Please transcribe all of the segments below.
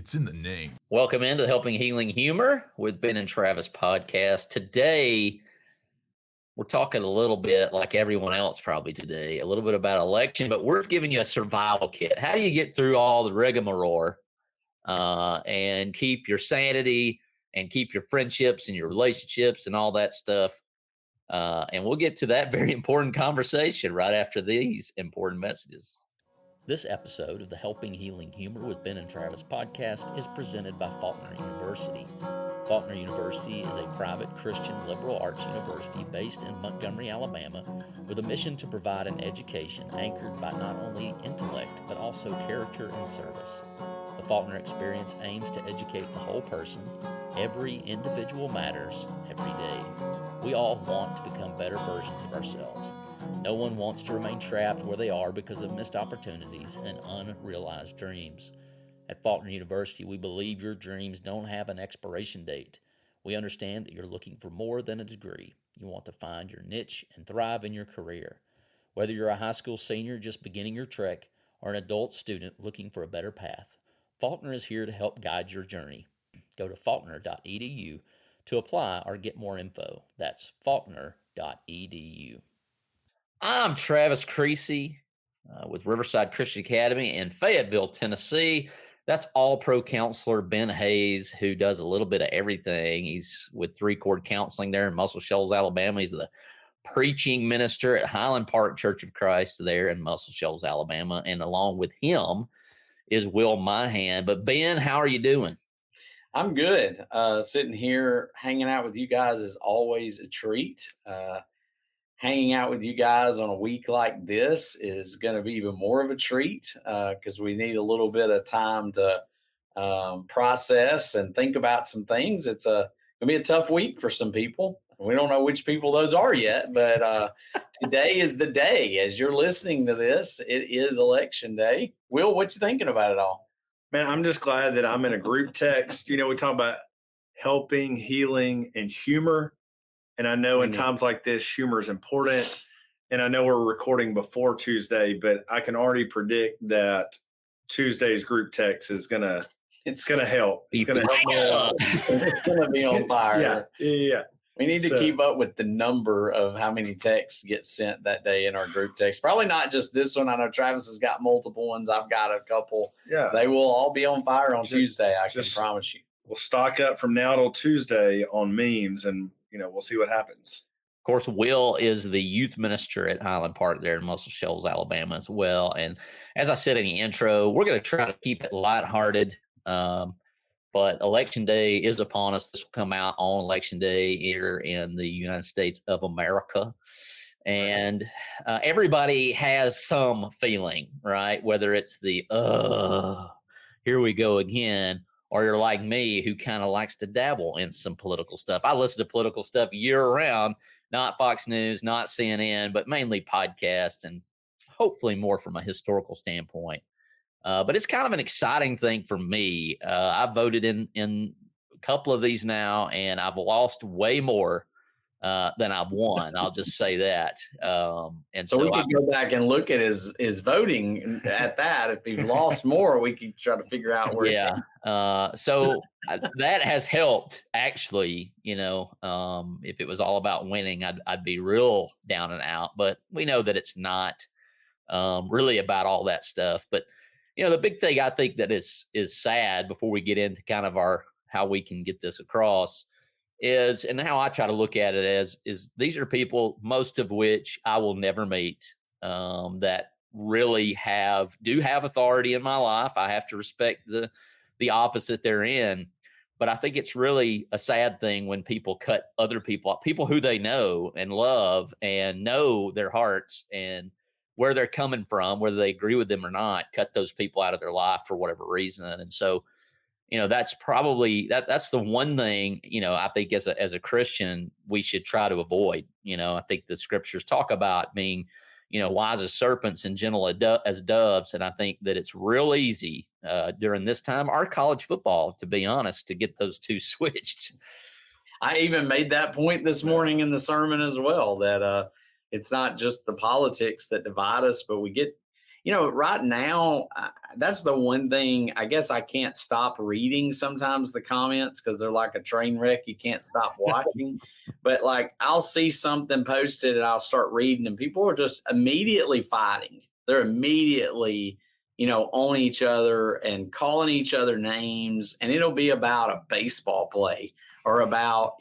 It's in the name. Welcome into the Helping Healing Humor with Ben and Travis podcast. Today, we're talking a little bit like everyone else probably today, a little bit about election, but we're giving you a survival kit. How do you get through all the rigmarole and keep your sanity and keep your friendships and your relationships and all that stuff? And we'll get to that very important conversation right after these important messages. This episode of the Helping Healing Humor with Ben and Travis podcast is presented by Faulkner University. Faulkner University is a private Christian liberal arts university based in Montgomery, Alabama, with a mission to provide an education anchored by not only intellect, but also character and service. The Faulkner experience aims to educate the whole person. Every individual matters every day. We all want to become better versions of ourselves. No one wants to remain trapped where they are because of missed opportunities and unrealized dreams. At Faulkner University, we believe your dreams don't have an expiration date. We understand that you're looking for more than a degree. You want to find your niche and thrive in your career. Whether you're a high school senior just beginning your trek or an adult student looking for a better path, Faulkner is here to help guide your journey. Go to faulkner.edu to apply or get more info. That's faulkner.edu. I'm Travis Creasy with Riverside Christian Academy in Fayetteville, Tennessee. That's all-pro counselor Ben Hayes, who does a little bit of everything. He's with Three Chord Counseling there in Muscle Shoals, Alabama. He's the preaching minister at Highland Park Church of Christ there in Muscle Shoals, Alabama. And along with him is Will Myhan. But Ben, how are you doing? I'm good. Sitting here hanging out with you guys is always a treat. Hanging out with you guys on a week like this is going to be even more of a treat because we need a little bit of time to process and think about some things. It's going to be a tough week for some people. We don't know which people those are yet, but today is the day. As you're listening to this, it is election day. Will, what you thinking about it all? Man, I'm just glad that I'm in a group text. You know, we talk about helping, healing, and humor. And I know in times like this, humor is important. And I know we're recording before Tuesday, but I can already predict that Tuesday's group text is gonna help. It's gonna help. It's gonna be on fire. Yeah. We need to keep up with the number of how many texts get sent that day in our group text. Probably not just this one. I know Travis has got multiple ones. I've got a couple. Yeah. They will all be on fire on Tuesday. I can promise you. We'll stock up from now till Tuesday on memes and we'll see what happens. Of course, Will is the youth minister at Highland Park there in Muscle Shoals, Alabama as well. And as I said in the intro, we're going to try to keep it lighthearted. But Election Day is upon us. This will come out on Election Day here in the United States of America. And everybody has some feeling, right? Whether it's the, here we go again, or you're like me who kind of likes to dabble in some political stuff. I listen to political stuff year round, not Fox News, not CNN, but mainly podcasts and hopefully more from a historical standpoint. But it's kind of an exciting thing for me. I voted in a couple of these now, and I've lost way more than I've won. I'll just say that. And so we could go back and look at his voting at that. If he lost more, we could try to figure out where. Yeah. So that has helped actually, if it was all about winning, I'd be real down and out, but we know that it's not really about all that stuff. But, the big thing I think that is sad before we get into kind of how we can get this across is, and how I try to look at it is these are people, most of which I will never meet, that really do have authority in my life. I have to respect the office that they're in. But I think it's really a sad thing when people cut other people who they know and love and know their hearts and where they're coming from, whether they agree with them or not, cut those people out of their life for whatever reason. And so, that's probably that's the one thing, I think as a Christian, we should try to avoid. I think the scriptures talk about being, wise as serpents and gentle as doves. And I think that it's real easy during this time, our college football, to be honest, to get those two switched. I even made that point this morning in the sermon as well, that it's not just the politics that divide us, but we get right now, that's the one thing I guess I can't stop reading sometimes the comments because they're like a train wreck. You can't stop watching. But like I'll see something posted and I'll start reading and people are just immediately fighting. They're immediately, on each other and calling each other names. And it'll be about a baseball play or about,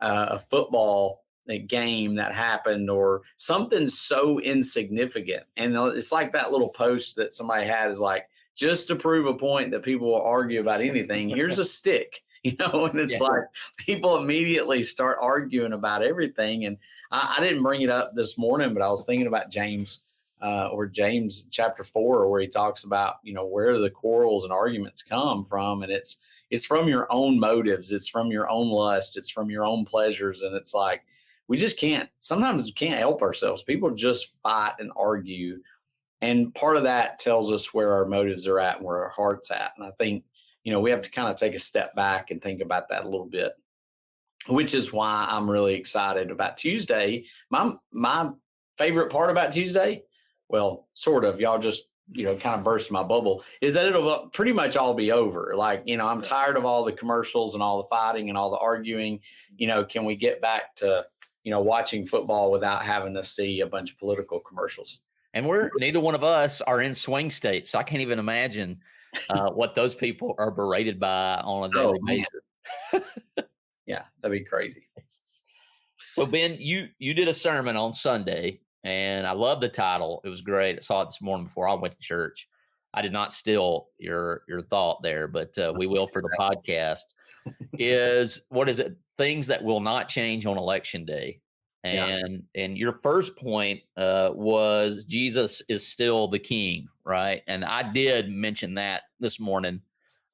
a football game that happened or something so insignificant. And it's like that little post that somebody had is like, just to prove a point that people will argue about anything, here's a stick, and it's like people immediately start arguing about everything. And I didn't bring it up this morning, but I was thinking about James or James chapter 4, where he talks about, where the quarrels and arguments come from. And it's from your own motives. It's from your own lust. It's from your own pleasures. And it's like, sometimes we can't help ourselves. People just fight and argue. And part of that tells us where our motives are at and where our heart's at. And I think, we have to kind of take a step back and think about that a little bit, which is why I'm really excited about Tuesday. My favorite part about Tuesday, well, sort of, y'all just, kind of burst my bubble, is that it'll pretty much all be over. Like, I'm tired of all the commercials and all the fighting and all the arguing. Can we get back to, watching football without having to see a bunch of political commercials? And neither one of us are in swing states. So I can't even imagine what those people are berated by on a daily basis. Yeah, that'd be crazy. So Ben, you did a sermon on Sunday and I love the title. It was great. I saw it this morning before I went to church. I did not steal your thought there, but we will for the podcast. What is it? Things that will not change on election day. And your first point was Jesus is still the king, right? And I did mention that this morning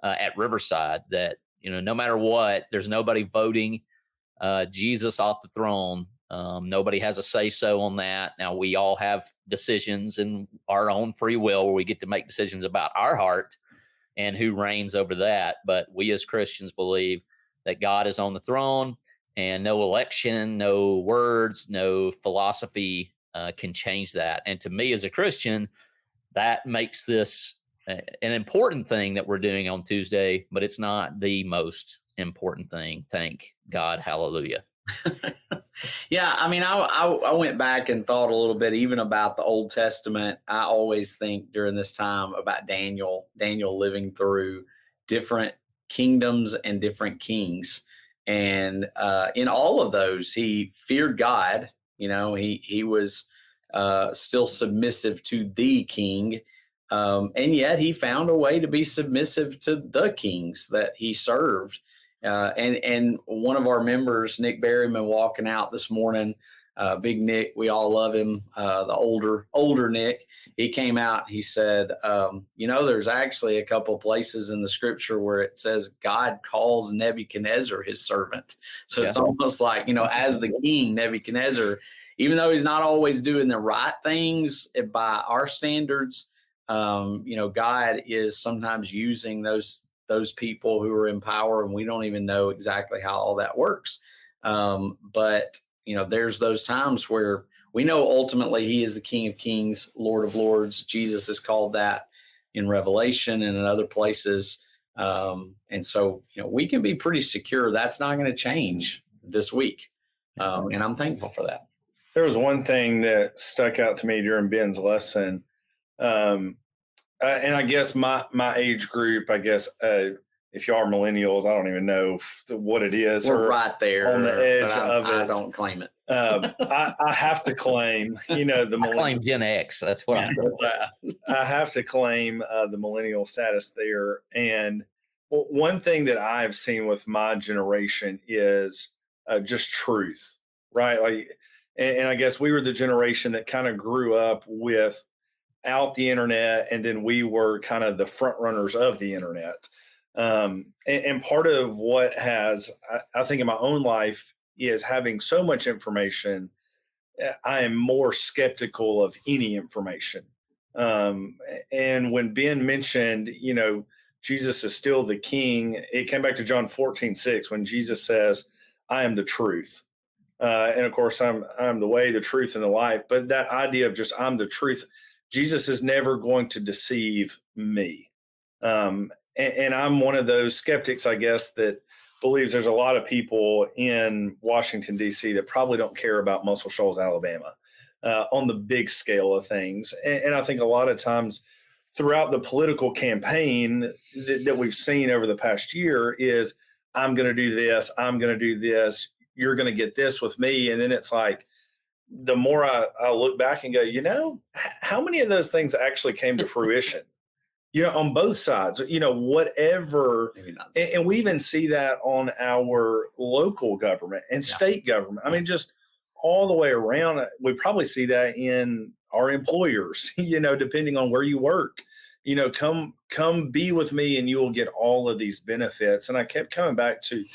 at Riverside, that no matter what, there's nobody voting Jesus off the throne. Nobody has a say so on that. Now we all have decisions in our own free will where we get to make decisions about our heart and who reigns over that. But we as Christians believe that God is on the throne. And no election, no words, no philosophy can change that. And to me as a Christian, that makes this an important thing that we're doing on Tuesday, but it's not the most important thing. Thank God. Hallelujah. Yeah. I mean, I went back and thought a little bit even about the Old Testament. I always think during this time about Daniel living through different kingdoms and different kings. And in all of those, he feared God. He was still submissive to the king. And yet he found a way to be submissive to the kings that he served. And one of our members, Nick Berryman, walking out this morning, Big Nick, we all love him, the older Nick, he came out, he said, there's actually a couple places in the scripture where it says God calls Nebuchadnezzar his servant. So it's almost like, as the king, Nebuchadnezzar, even though he's not always doing the right things by our standards, God is sometimes using those people who are in power, and we don't even know exactly how all that works. But there's those times where we know ultimately he is the King of Kings, Lord of Lords. Jesus is called that in Revelation and in other places. And so, we can be pretty secure that's not going to change this week. And I'm thankful for that. There was one thing that stuck out to me during Ben's lesson. And I guess my age group, if you are millennials, I don't even know what it is. We're right there on the edge of it. I don't claim it. I have to claim, I claim Gen X. That's what I have to claim the millennial status there. And one thing that I've seen with my generation is just truth, right? Like, and I guess we were the generation that kind of grew up without the internet, and then we were kind of the front runners of the internet. And part of what I think in my own life is having so much information, I am more skeptical of any information. And when Ben mentioned, Jesus is still the king, it came back to John 14:6 when Jesus says, I am the truth. And of course, I'm the way, the truth, and the life. But that idea of just I'm the truth, Jesus is never going to deceive me. And I'm one of those skeptics, I guess, that believes there's a lot of people in Washington, D.C. that probably don't care about Muscle Shoals, Alabama, on the big scale of things. And I think a lot of times throughout the political campaign that we've seen over the past year is, I'm going to do this, I'm going to do this, you're going to get this with me. And then it's like, the more I look back and go, how many of those things actually came to fruition? On both sides, whatever. And we even see that on our local government and state government. I mean, just all the way around. We probably see that in our employers, depending on where you work. Come be with me and you will get all of these benefits. And I kept coming back to,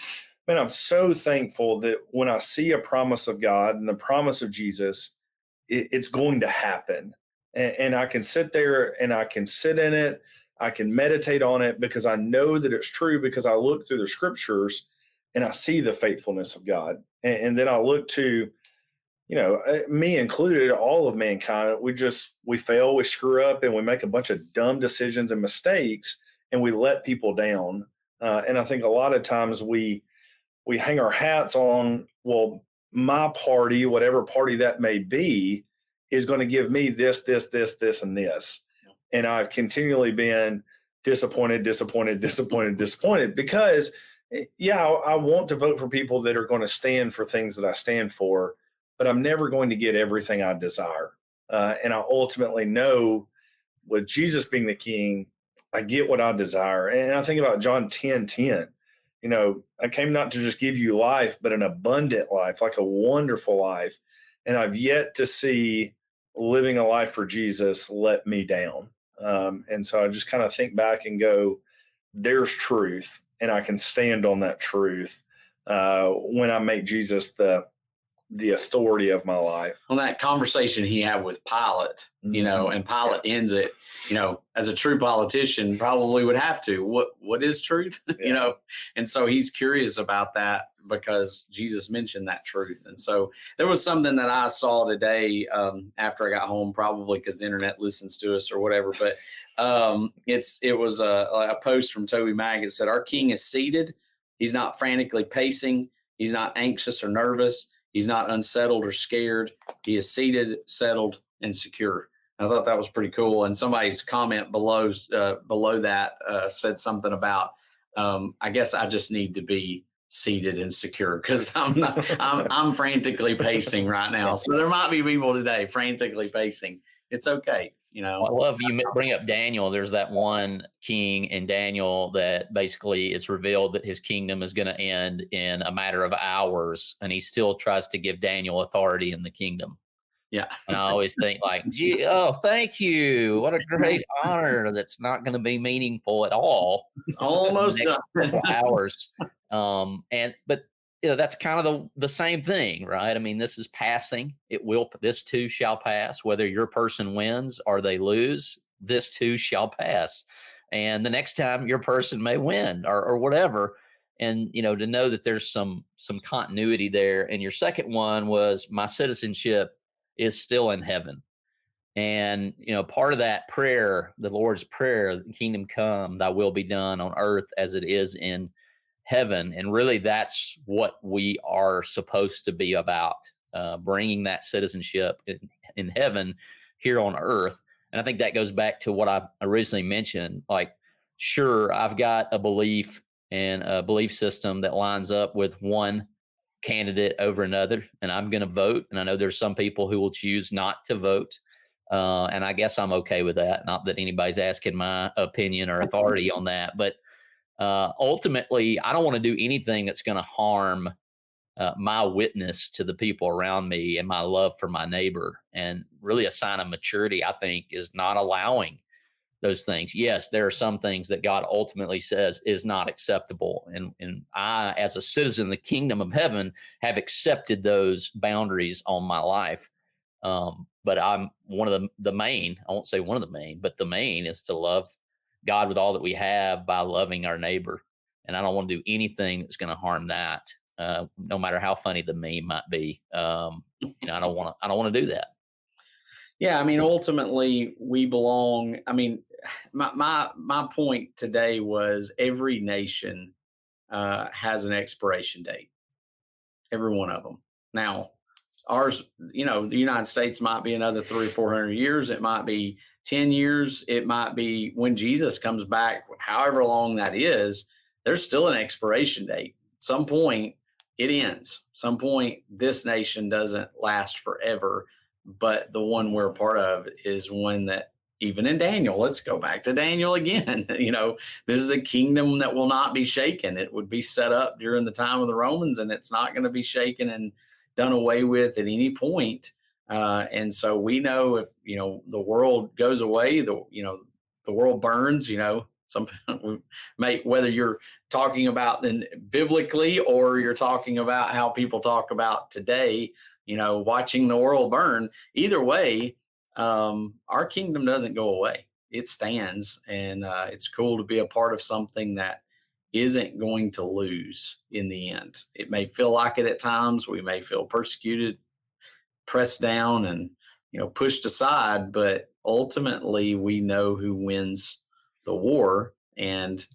man, I'm so thankful that when I see a promise of God and the promise of Jesus, it's going to happen. And I can sit there and I can sit in it. I can meditate on it because I know that it's true, because I look through the scriptures and I see the faithfulness of God. And then I look to, me included, all of mankind, we fail, we screw up, and we make a bunch of dumb decisions and mistakes, and we let people down. And I think a lot of times we hang our hats on, well, my party, whatever party that may be, is going to give me this, and this. And I've continually been disappointed because, I want to vote for people that are going to stand for things that I stand for, but I'm never going to get everything I desire. And I ultimately know, with Jesus being the king, I get what I desire. And I think about John 10:10. I came not to just give you life, but an abundant life, like a wonderful life. And I've yet to see living a life for Jesus let me down. And so I just kind of think back and go, there's truth, and I can stand on that truth when I make Jesus the authority of my life. On that conversation he had with Pilate, and Pilate ends it, as a true politician probably would have to, what is truth? And so he's curious about that because Jesus mentioned that truth. And so there was something that I saw today after I got home, probably because the internet listens to us or whatever, but it was a post from Toby Mag. It said, "Our king is seated. He's not frantically pacing. He's not anxious or nervous. He's not unsettled or scared. He is seated, settled, and secure." I thought that was pretty cool. And somebody's comment below that said something about, I guess I just need to be seated and secure because I'm frantically pacing right now. So there might be people today frantically pacing. It's okay. I love you bring up Daniel. There's that one king in Daniel that basically it's revealed that his kingdom is going to end in a matter of hours, and he still tries to give Daniel authority in the kingdom. Yeah. And I always think like, gee, thank you. What a great honor. That's not going to be meaningful at all. It's almost done. Hours. But that's kind of the same thing, right? I mean, this is passing. This too shall pass. Whether your person wins or they lose, this too shall pass. And the next time your person may win or whatever. And, to know that there's some continuity there. And your second one was, my citizenship is still in heaven. And, part of that prayer, the Lord's prayer, the kingdom come, thy will be done on earth as it is in heaven. And really that's what we are supposed to be about, bringing that citizenship in heaven here on earth. And I think that goes back to what I originally mentioned. Like, sure, I've got a belief and a belief system that lines up with one candidate over another, and I'm going to vote. And I know there's some people who will choose not to vote. And I guess I'm okay with that. Not that anybody's asking my opinion or authority on that, but ultimately, I don't want to do anything that's going to harm my witness to the people around me and my love for my neighbor. And really a sign of maturity, I think, is not allowing those things. Yes, there are some things that God ultimately says is not acceptable. And I, as a citizen of the kingdom of heaven, have accepted those boundaries on my life. But I'm one of the main, I won't say one of the main, but the main is to love God with all that we have by loving our neighbor. And I don't want to do anything that's going to harm that, no matter how funny the meme might be. I don't want to do that. Yeah, I mean, ultimately, we belong. I mean, my point today was every nation has an expiration date. Every one of them. Now, ours, the United States might be another 300 or 400 years. It might be 10 years. It might be when Jesus comes back, however long that is, there's still an expiration date. Some point it ends. Some point this nation doesn't last forever. But the one we're a part of is one that, even in Daniel, let's go back to Daniel again. This is a kingdom that will not be shaken. It would be set up during the time of the Romans, and it's not going to be shaken and done away with at any point. And so we know if the world goes away, the world burns. Some whether you're talking about then biblically or you're talking about how people talk about today, watching the world burn. Either way, our kingdom doesn't go away. It stands, and it's cool to be a part of something that isn't going to lose in the end. It may feel like it at times. We may feel persecuted, pressed down, and pushed aside, but ultimately we know who wins the war, and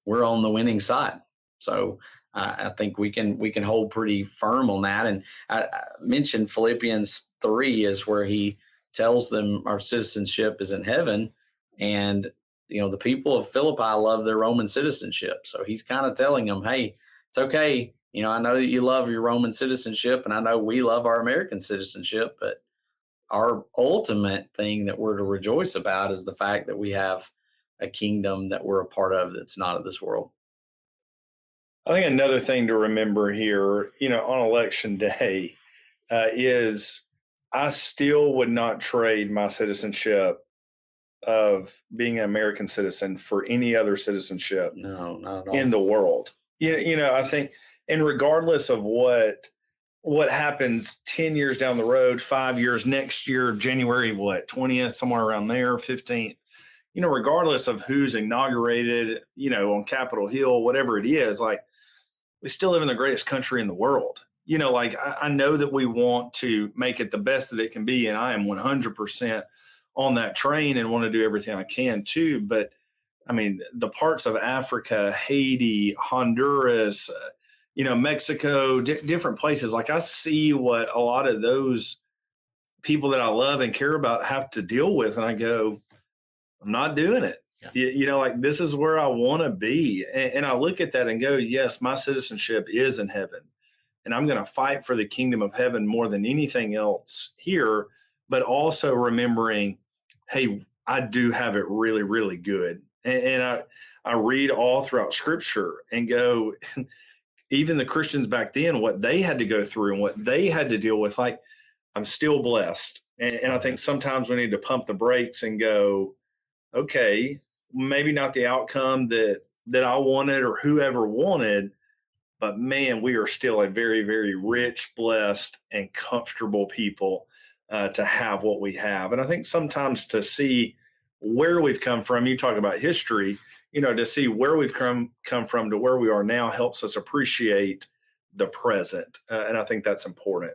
we're on the winning side. So I think we can hold pretty firm on that. And I mentioned Philippians 3 is where he tells them our citizenship is in heaven, and the people of Philippi love their Roman citizenship. So he's kind of telling them, hey, it's okay. I know that you love your Roman citizenship, and I know we love our American citizenship, but our ultimate thing that we're to rejoice about is the fact that we have a kingdom that we're a part of that's not of this world. I think another thing to remember here, on election day, is I still would not trade my citizenship of being an American citizen for any other citizenship No, not at all. in the world. I think, and regardless of what happens 10 years down the road, 5 years, next year, January, 20th, somewhere around there, 15th, regardless of who's inaugurated, on Capitol Hill, whatever it is, like, we still live in the greatest country in the world. I know that we want to make it the best that it can be, and I am 100% on that train and want to do everything I can too. But I mean, the parts of Africa, Haiti, Honduras, Mexico, different places, like I see what a lot of those people that I love and care about have to deal with, and I go, I'm not doing it. Yeah. Like, this is where I want to be. And I look at that and go, yes, my citizenship is in heaven. And I'm going to fight for the kingdom of heaven more than anything else here. But also remembering, hey, I do have it really, really good. And I read all throughout scripture and go, even the Christians back then, what they had to go through and what they had to deal with, like, I'm still blessed. And I think sometimes we need to pump the brakes and go, okay, maybe not the outcome that I wanted or whoever wanted, but man, we are still a very, very rich, blessed, and comfortable people to have what we have. And I think sometimes to see where we've come from, you talk about history, to see where we've come from to where we are now helps us appreciate the present. And I think that's important.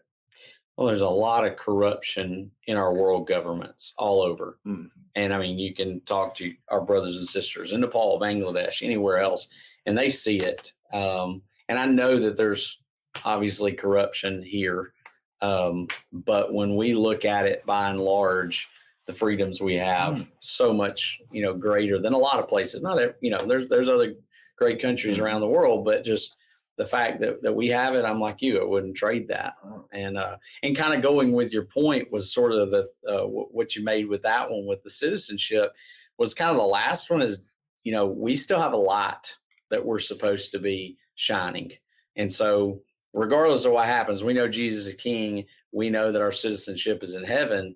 Well, there's a lot of corruption in our world governments all over. Mm. And I mean, you can talk to our brothers and sisters in Nepal, Bangladesh, anywhere else, and they see it. And I know that there's obviously corruption here. But when we look at it by and large, the freedoms we have so much, greater than a lot of places. Not, there's other great countries around the world, but just the fact that we have it, I'm like you, I wouldn't trade that. And kind of going with your point was sort of the what you made with that one with the citizenship was kind of the last one is, we still have a lot that we're supposed to be shining. And so regardless of what happens, we know Jesus is king. We know that our citizenship is in heaven,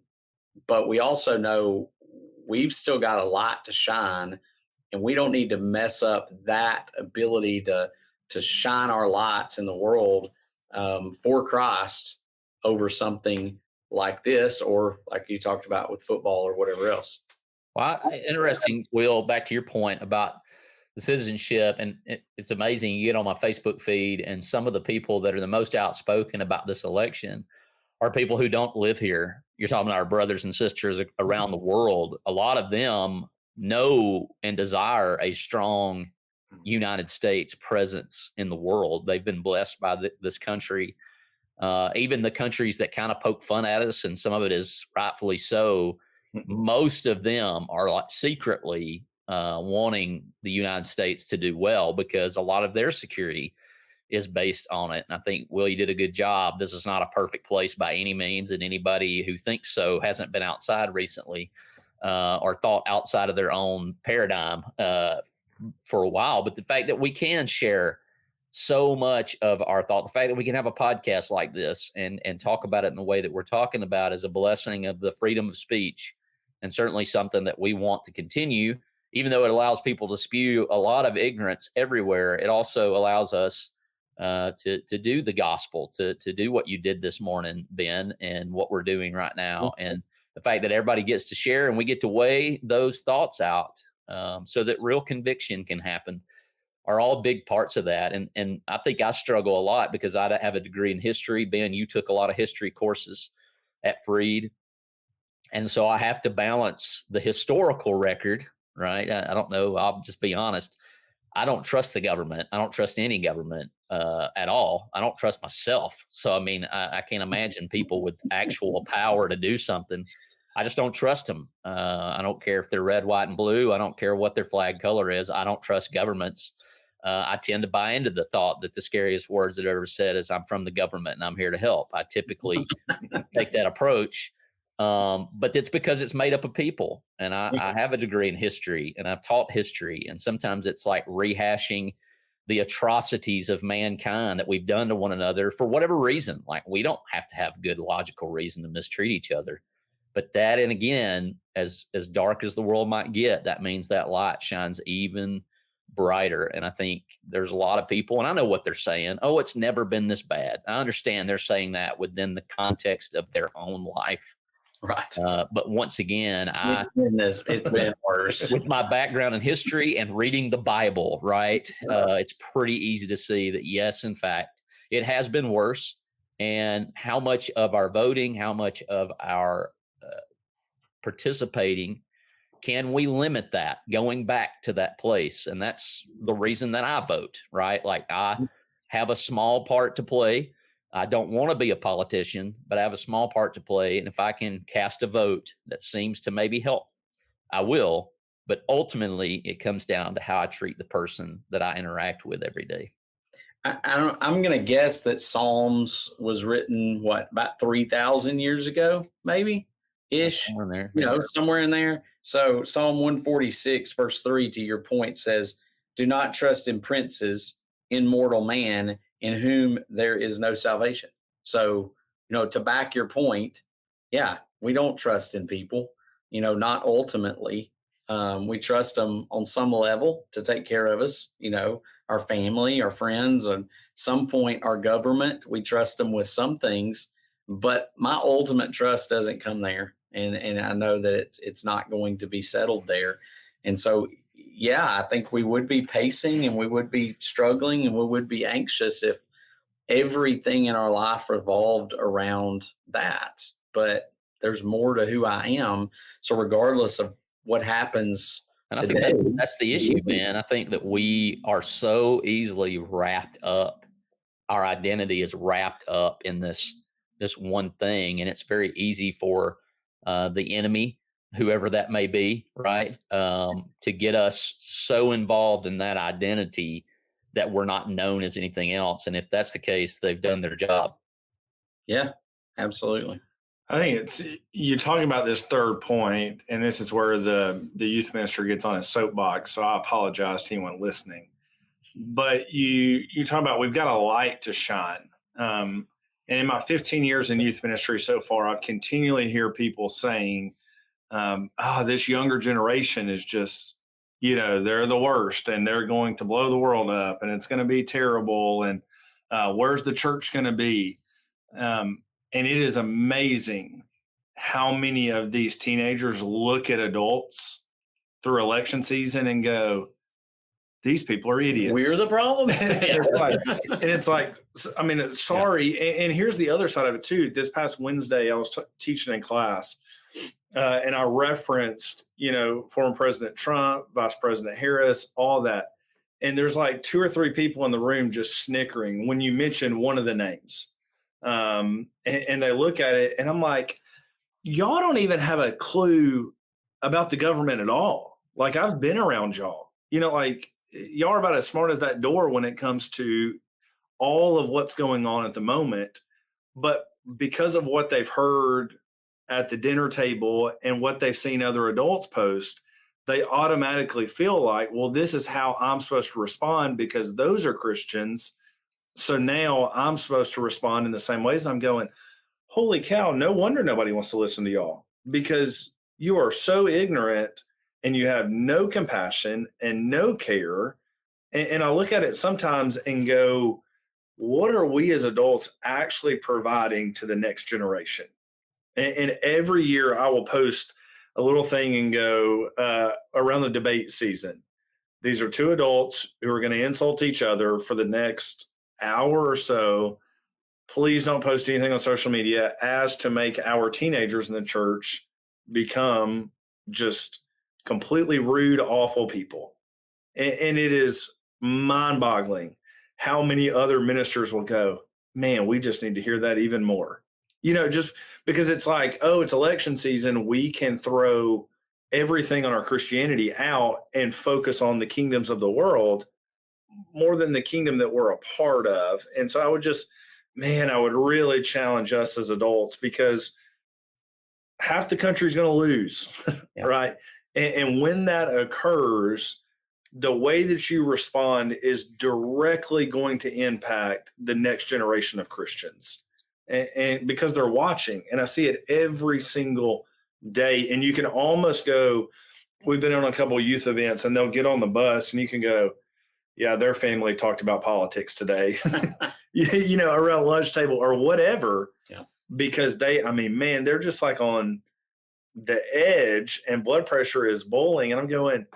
but we also know we've still got a lot to shine, and we don't need to mess up that ability to shine our lights in the world for Christ over something like this, or like you talked about with football or whatever else. Well, interesting, Will, back to your point about the citizenship. And it's amazing. You get on my Facebook feed and some of the people that are the most outspoken about this election are people who don't live here. You're talking about our brothers and sisters around the world. A lot of them know and desire a strong United States presence in the world. They've been blessed by this country. Even the countries that kind of poke fun at us, and some of it is rightfully so, most of them are like secretly wanting the United States to do well because a lot of their security is based on it. And I think, Will, you did a good job. This is not a perfect place by any means, and anybody who thinks so hasn't been outside recently or thought outside of their own paradigm for a while. But the fact that we can share so much of our thought, the fact that we can have a podcast like this and talk about it in the way that we're talking about is a blessing of the freedom of speech, and certainly something that we want to continue. Even though it allows people to spew a lot of ignorance everywhere, it also allows us to do the gospel, to do what you did this morning, Ben, and what we're doing right now. And the fact that everybody gets to share and we get to weigh those thoughts out so that real conviction can happen are all big parts of that. And I think I struggle a lot because I have a degree in history. Ben, you took a lot of history courses at Freed. And so I have to balance the historical record, right? I don't know. I'll just be honest. I don't trust the government. I don't trust any government at all. I don't trust myself. So, I mean, I can't imagine people with actual power to do something. I just don't trust them. I don't care if they're red, white, and blue. I don't care what their flag color is. I don't trust governments. I tend to buy into the thought that the scariest words that I've ever said is I'm from the government and I'm here to help. I typically take that approach. But it's because it's made up of people. And I have a degree in history and I've taught history. And sometimes it's like rehashing the atrocities of mankind that we've done to one another for whatever reason. Like, we don't have to have good logical reason to mistreat each other. But that, and again, as dark as the world might get, that means that light shines even brighter. And I think there's a lot of people, and I know what they're saying. Oh, it's never been this bad. I understand they're saying that within the context of their own life. Right. But once again, it's been worse. With my background in history and reading the Bible, right? It's pretty easy to see that, yes, in fact, it has been worse. And how much of our voting, how much of our participating, can we limit that going back to that place? And that's the reason that I vote, right? Like, I have a small part to play. I don't want to be a politician, but I have a small part to play. And if I can cast a vote that seems to maybe help, I will. But ultimately, it comes down to how I treat the person that I interact with every day. I'm going to guess that Psalms was written, about 3,000 years ago, maybe ish, Somewhere in there. Somewhere in there. So Psalm 146, verse 3, to your point, says, "Do not trust in princes, in mortal man, in whom there is no salvation." So, to back your point, yeah, we don't trust in people, not ultimately. We trust them on some level to take care of us, our family, our friends, and some point our government. We trust them with some things, but my ultimate trust doesn't come there. And I know that it's not going to be settled there. And so, yeah, I think we would be pacing and we would be struggling and we would be anxious if everything in our life revolved around that. But there's more to who I am. So regardless of what happens today, I think that's the issue, man. I think that we are so easily wrapped up. Our identity is wrapped up in this one thing. And it's very easy for the enemy, whoever that may be, right, to get us so involved in that identity that we're not known as anything else. And if that's the case, they've done their job. Yeah, absolutely. I think you're talking about this third point, and this is where the youth minister gets on his soapbox. So I apologize to anyone listening. But you talk about we've got a light to shine. And in my 15 years in youth ministry so far, I've continually hear people saying, this younger generation is just, they're the worst and they're going to blow the world up and it's going to be terrible. And where's the church going to be? And it is amazing how many of these teenagers look at adults through election season and go, these people are idiots. We're the problem. And it's like, I mean, sorry. Yeah. And here's the other side of it too. This past Wednesday, I was teaching in class, and I referenced, former President Trump, Vice President Harris, all that. And there's like 2 or 3 people in the room just snickering when you mention one of the names. And they look at it and I'm like, y'all don't even have a clue about the government at all. Like, I've been around y'all, like y'all are about as smart as that door when it comes to all of what's going on at the moment. But because of what they've heard at the dinner table and what they've seen other adults post, they automatically feel like, well, this is how I'm supposed to respond because those are Christians. So now I'm supposed to respond in the same ways. And I'm going, holy cow, no wonder nobody wants to listen to y'all, because you are so ignorant and you have no compassion and no care. And I look at it sometimes and go, what are we as adults actually providing to the next generation? And every year I will post a little thing and go, around the debate season, these are 2 adults who are going to insult each other for the next hour or so. Please don't post anything on social media as to make our teenagers in the church become just completely rude, awful people. And it is mind-boggling how many other ministers will go, man, we just need to hear that even more. Just because it's like, oh, it's election season, we can throw everything on our Christianity out and focus on the kingdoms of the world more than the kingdom that we're a part of. And so I would really challenge us as adults, because half the country's going to lose, yeah. Right? And when that occurs, the way that you respond is directly going to impact the next generation of Christians. And because they're watching, and I see it every single day. And you can almost go, we've been on a couple of youth events and they'll get on the bus and you can go, yeah, their family talked about politics today, around lunch table or whatever, yeah. Because they're just like on the edge and blood pressure is boiling. And I'm going,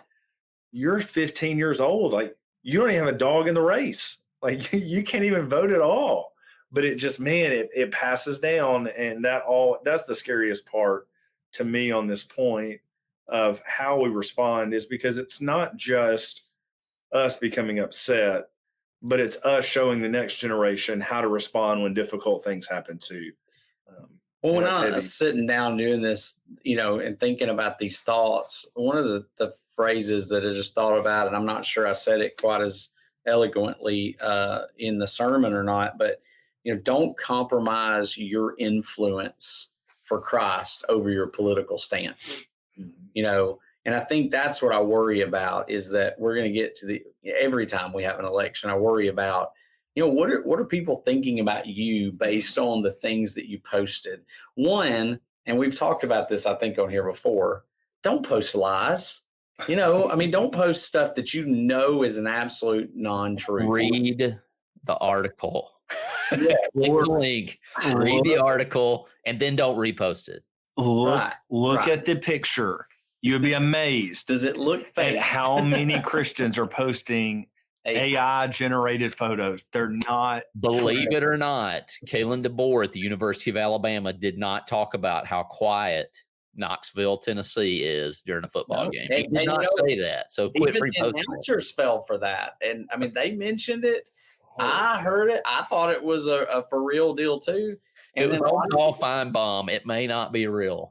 you're 15 years old. Like, you don't even have a dog in the race. Like, you can't even vote at all. But it just, it passes down. And that's the scariest part to me on this point of how we respond, is because it's not just us becoming upset, but it's us showing the next generation how to respond when difficult things happen too. Well, when I was sitting down doing this, and thinking about these thoughts, one of the phrases that I just thought about, and I'm not sure I said it quite as eloquently in the sermon or not, but don't compromise your influence for Christ over your political stance. And I think that's what I worry about, is that we're going to get to every time we have an election, I worry about, what are people thinking about you based on the things that you posted? One, and we've talked about this, I think, on here before, don't post lies. Don't post stuff that is an absolute non-truth. Read the article. Yeah, click the link, read the article, and then don't repost it. Look at the picture. You'll be amazed. Does it look fake? At how many Christians are posting AI-generated photos? They're not. Believe it or not, Kalen DeBoer at the University of Alabama did not talk about how quiet Knoxville, Tennessee is during a football game. He did not say that. So quit reposting. Even the announcers fell for that. And they mentioned it. I heard it. I thought it was a for real deal too. And then all fine bomb. It may not be real.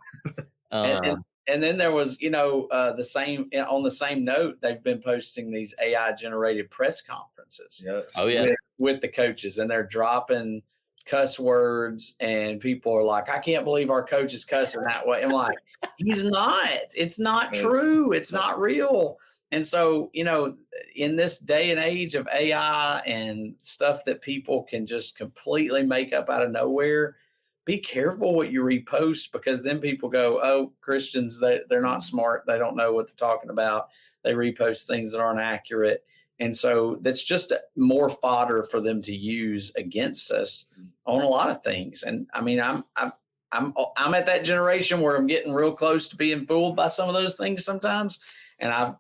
And then there was, the same note, they've been posting these AI generated press conferences. Yes. Oh yeah. With the coaches, and they're dropping cuss words, and people are like, I can't believe our coach is cussing that way. I'm like, he's not. It's not true. It's not real. And so, in this day and age of AI and stuff that people can just completely make up out of nowhere, be careful what you repost, because then people go, oh, Christians, they're not smart. They don't know what they're talking about. They repost things that aren't accurate. And so that's just more fodder for them to use against us on a lot of things. And I'm at that generation where I'm getting real close to being fooled by some of those things sometimes. and I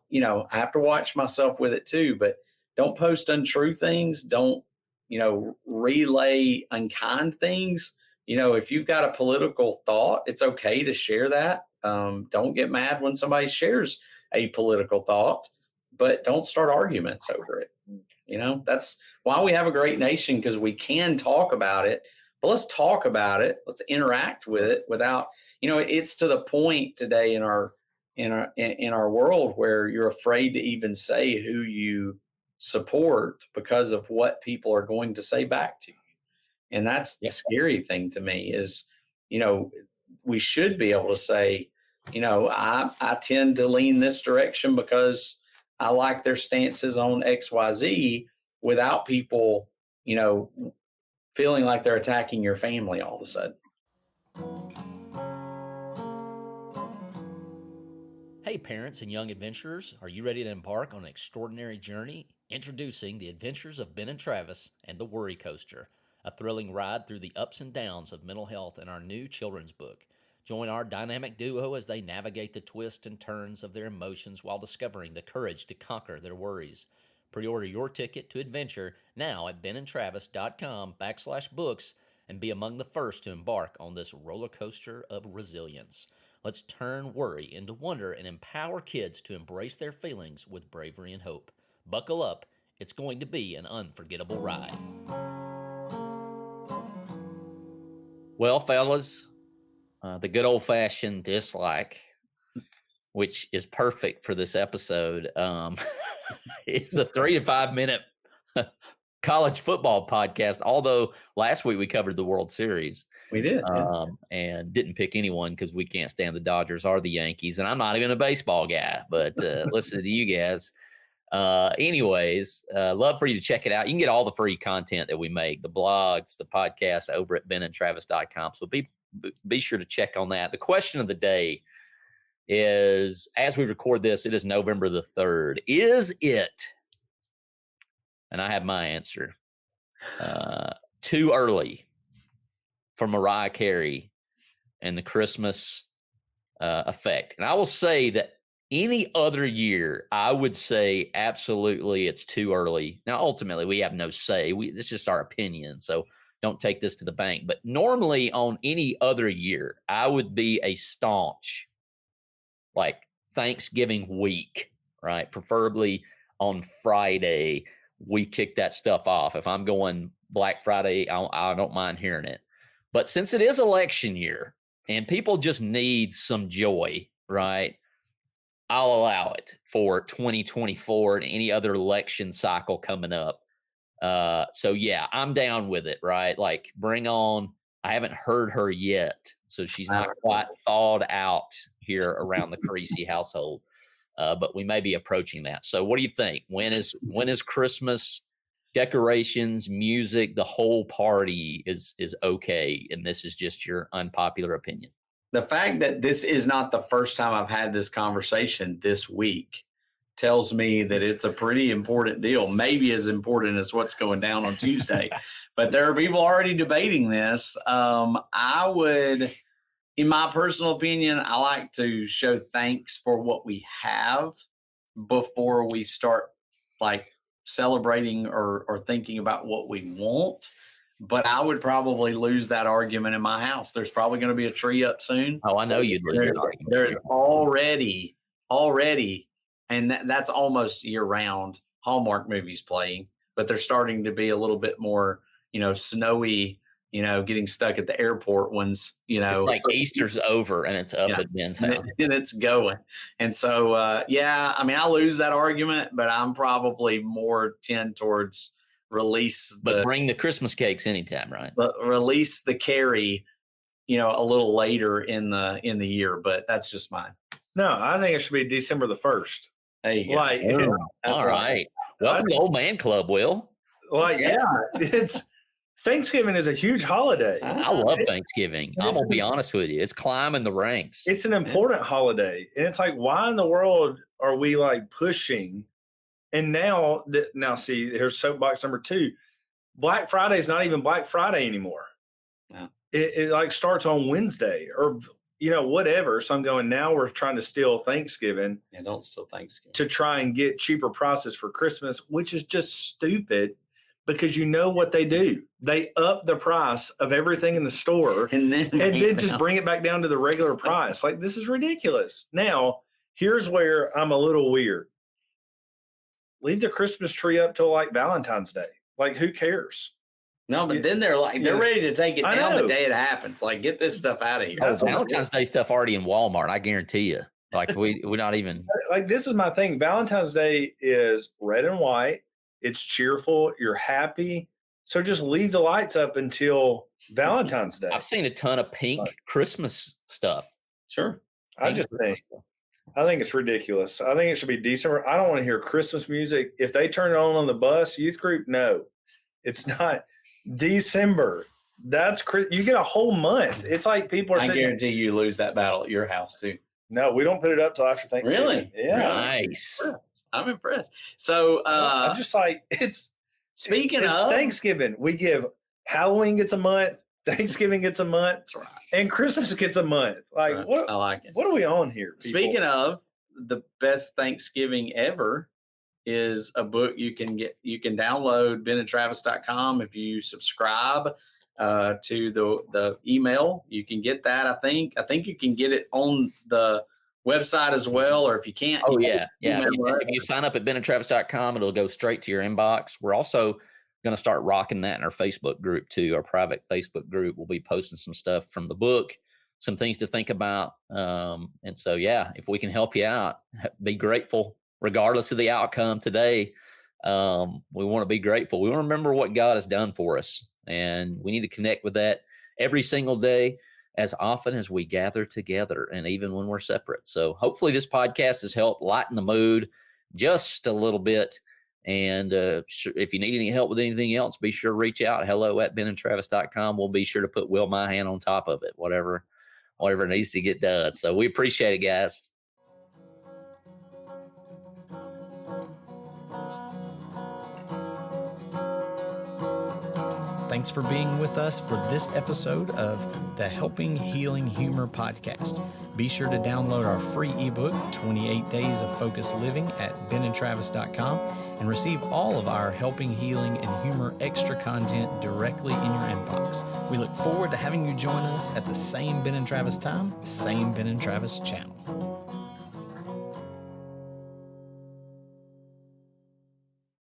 have to watch myself with it too, but don't post untrue things. Don't, relay unkind things. If you've got a political thought, it's okay to share that. Don't get mad when somebody shares a political thought, but don't start arguments over it. That's why we have a great nation, because we can talk about it. But let's talk about it. Let's interact with it without, it's to the point today in our world where you're afraid to even say who you support because of what people are going to say back to you. And that's the scary thing to me is, we should be able to say, I tend to lean this direction because I like their stances on XYZ, without people, feeling like they're attacking your family all of a sudden. Hey, parents and young adventurers, are you ready to embark on an extraordinary journey? Introducing The Adventures of Ben and Travis and the Worry Coaster, a thrilling ride through the ups and downs of mental health in our new children's book. Join our dynamic duo as they navigate the twists and turns of their emotions while discovering the courage to conquer their worries. Pre-order your ticket to adventure now at benandtravis.com/books and be among the first to embark on this roller coaster of resilience. Let's turn worry into wonder and empower kids to embrace their feelings with bravery and hope. Buckle up. It's going to be an unforgettable ride. Well, fellas, the good old-fashioned dislike, which is perfect for this episode, it's a 3 to 5 minute college football podcast. Although last week we covered the World Series. We did, and didn't pick anyone because we can't stand the Dodgers or the Yankees, and I'm not even a baseball guy. But listen to you guys. Anyways, love for you to check it out. You can get all the free content that we make, the blogs, the podcasts over at benandtravis.com. So be sure to check on that. The question of the day is, as we record this, it is November the 3rd. Is it, and I have my answer, too early for Mariah Carey and the Christmas effect? And I will say that any other year, I would say absolutely it's too early. Now, ultimately, we have no say. This is just our opinion, so don't take this to the bank. But normally on any other year, I would be a staunch, like Thanksgiving week, right? Preferably on Friday, we kick that stuff off. If I'm going Black Friday, I don't mind hearing it. But since it is election year and people just need some joy, right? I'll allow it for 2024 and any other election cycle coming up. So yeah, I'm down with it, right? Like, bring on. I haven't heard her yet, so she's not quite thawed out here around the Creasy household. But we may be approaching that. So what do you think? When is Christmas? Decorations, music, the whole party is okay, and this is just your unpopular opinion. The fact that this is not the first time I've had this conversation this week tells me that it's a pretty important deal, maybe as important as what's going down on Tuesday. But there are people already debating this. I would, in my personal opinion, I like to show thanks for what we have before we start like celebrating or thinking about what we want. But I would probably lose that argument in my house. There's probably going to be a tree up soon. Oh, I know you'd lose that argument. There's already, and that's almost year round, Hallmark movies playing, but they're starting to be a little bit more, snowy, getting stuck at the airport ones, It's like Easter's over and it's up at Ben's house. And it's going. And so, I lose that argument, but I'm probably more tend towards bring the Christmas cakes anytime, right? Release the carry, a little later in the year, but that's just mine. No, I think it should be December the 1st. There you go. All right. Welcome to Old Man Club, Will. It's Thanksgiving is a huge holiday. I love Thanksgiving. I'm gonna be honest with you. It's climbing the ranks. It's an important holiday. And it's like, why in the world are we like pushing? And now see, here's soapbox number 2. Black Friday is not even Black Friday anymore. Yeah. It like starts on Wednesday or whatever. So I'm going, now we're trying to steal Thanksgiving. Yeah, don't steal Thanksgiving. To try and get cheaper prices for Christmas, which is just stupid because what they do. They up the price of everything in the store and then just bring it back down to the regular price. Like, this is ridiculous. Now, here's where I'm a little weird. Leave the Christmas tree up till like Valentine's Day. Like, who cares? No, but then they're ready to take it down the day it happens. Like, get this stuff out of here. Oh, Valentine's Day stuff already in Walmart, I guarantee you. Like, we're not even. Like, this is my thing. Valentine's Day is red and white. It's cheerful. You're happy. So just leave the lights up until Valentine's Day. I've seen a ton of pink Christmas stuff. Sure. I think it's ridiculous. I think it should be December. I don't want to hear Christmas music. If they turn it on the bus, youth group, no. It's not December. You get a whole month. It's like people are saying. I guarantee you lose that battle at your house too. No, we don't put it up till after Thanksgiving. Really? Yeah. Nice. I'm impressed. So I'm just like, it's Thanksgiving. We give Halloween gets a month, Thanksgiving gets a month, that's right, and Christmas gets a month. Like, right. what? I like it. What are we on here? People? Speaking of the best Thanksgiving ever is a book you can download, benandtravis.com. If you subscribe to the email, you can get that. I think you can get it on the website as well, or if you can't. Oh, yeah. If you sign up at benandtravis.com, it'll go straight to your inbox. We're also going to start rocking that in our Facebook group too. Our private Facebook group. We'll be posting some stuff from the book, some things to think about. And so, if we can help you out, be grateful regardless of the outcome today. We want to be grateful. We want to remember what God has done for us, and we need to connect with that every single day, as often as we gather together, and even when we're separate. So hopefully this podcast has helped lighten the mood just a little bit. And if you need any help with anything else, be sure to reach out. hello@benandtravis.com. We'll be sure to put Will Mahan on top of it, whatever needs to get done. So we appreciate it, guys. Thanks for being with us for this episode of the Helping Healing Humor podcast. Be sure to download our free ebook, 28 Days of Focused Living, at benandtravis.com and receive all of our Helping Healing and Humor extra content directly in your inbox. We look forward to having you join us at the same Ben and Travis time, same Ben and Travis channel.